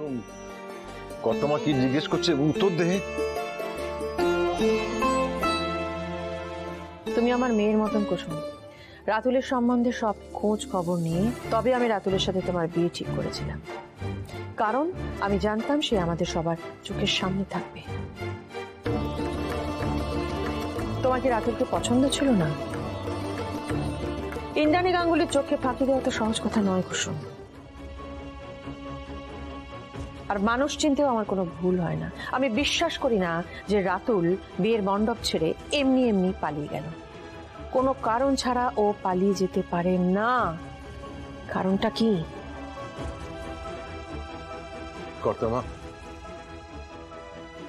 কুসুম, কর্তামা কি জিজ্ঞেস করছে উত্তর দে। তুমি আমার মেয়ের মতন কুসুম, রাতুলের সম্বন্ধে সব খোঁজ খবর নিয়ে তবে আমি রাতুলের সাথে তোমার বিয়ে ঠিক করেছিলাম, কারণ আমি জানতাম সে আমাদের সবার চোখের সামনে থাকবে। তোমার কি রাতুলকে পছন্দ ছিল না? ইন্দ্রাণী গাঙ্গুলির চোখে ফাঁকি দেওয়া তো সহজ কথা নয় কুসুম। আর মানুষ চিনতেও আমার কোনো ভুল হয় না। আমি বিশ্বাস করি না যে রাতুল বিয়ের মণ্ডপ ছেড়ে এমনি এমনি পালিয়ে গেল। কোনো কারণ ছাড়া ও পালিয়ে যেতে পারে না। কারণটা কি? কর্তামা,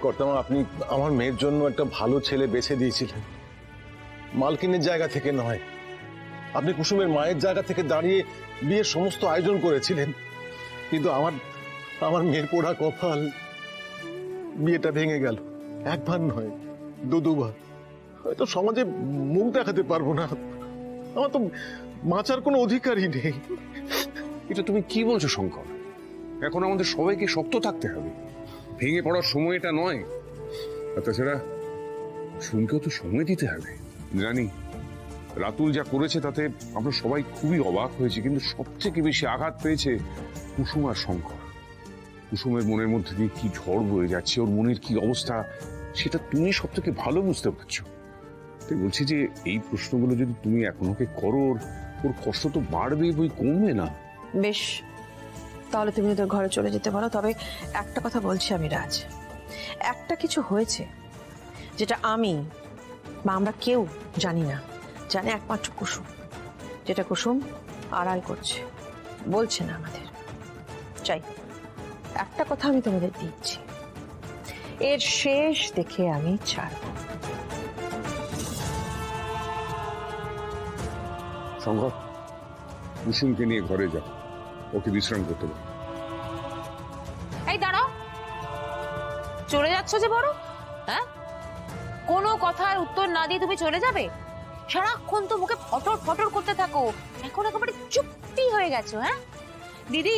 কর্তামা, আপনি আমার মেয়ের জন্য একটা ভালো ছেলে বেছে দিয়েছিলেন, মালকিনের জায়গা থেকে নয়। আপনি কুসুমের মায়ের জায়গা থেকে দাঁড়িয়ে বিয়ের সমস্ত আয়োজন করেছিলেন, কিন্তু আমার মেয়ের পোড়া কপাল, বিয়েটা ভেঙে গেল। একবার নয়, দুবার। হয়তো সমাজে মুখ দেখাতে পারবো না, আমার তো বাঁচার কোনো অধিকারই নেই। এটা তুমি কি বলছো শঙ্কর? এখন আমাদের সবাইকে শক্ত থাকতে হবে, ভেঙে পড়ার সময় এটা নয়। তাছাড়া শুনকেও তো সময় দিতে হবে। জানি রাতুল যা করেছে তাতে আমরা সবাই খুবই অবাক হয়েছি, কিন্তু সবথেকে বেশি আঘাত পেয়েছে কুসুম আর শঙ্কর। কুসুমের মনের মধ্যে দিয়ে কি ঝড় বয়ে যাচ্ছে, ওর মনের কি অবস্থা, সেটা তুমি সব থেকে ভালো বুঝতে পারছো। তাই বলছি যে এই প্রশ্নগুলো যদি তুমি এখন ওকে করো, ওর কষ্ট তো বাড়বে, বই কমবে না। বেশ, তাহলে তুমি ওদের ঘরে চলে যেতে পারো। তবে একটা কথা বলছি আমি রাজ, একটা কিছু হয়েছে যেটা আমি বা আমরা কেউ জানি না, জানে একমাত্র কুসুম। যেটা কুসুম আড়াল করছে, বলছে না আমাদের। চাই একটা কথা আমি তোমাদের দিচ্ছি, এর শেষ দেখে আমি ছাড়ব। শঙ্কর, কুসুমকে নিয়ে ঘরে যাও, ওকে বিশ্রাম করতে দাও। এই দাঁড়াও, চলে যাচ্ছ যে বড়? হ্যাঁ, কোনো কথার উত্তর না দিয়ে তুমি চলে যাবে? সারাক্ষণ তো মুখে ফটর ফটর করতে থাকো, এখন একেবারে চুপটি হয়ে গেছো। হ্যাঁ দিদি,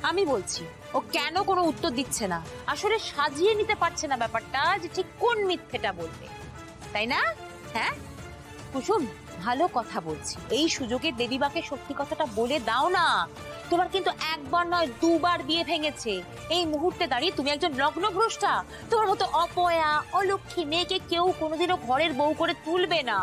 আমি বলছি ও কেন কোনো উত্তর দিচ্ছে না, আসলে সাজিয়ে নিতে পারছে না ব্যাপারটা যে ঠিক কোন মিথ্যেটা বলবে, তাই না? হ্যাঁ কুসুম, ভালো কথা বলছি, এই সুযোগে দেবীবাকে সত্যি কথাটা বলে দাও না। তোমার কিন্তু একবার নয় দুবার বিয়ে ভেঙেছে। এই মুহূর্তে দাঁড়িয়ে তুমি একজন লগ্নভ্রষ্টা। তোমার মতো অপয়া অলক্ষী মেয়েকে কেউ কোনোদিনও ঘরের বউ করে তুলবে না।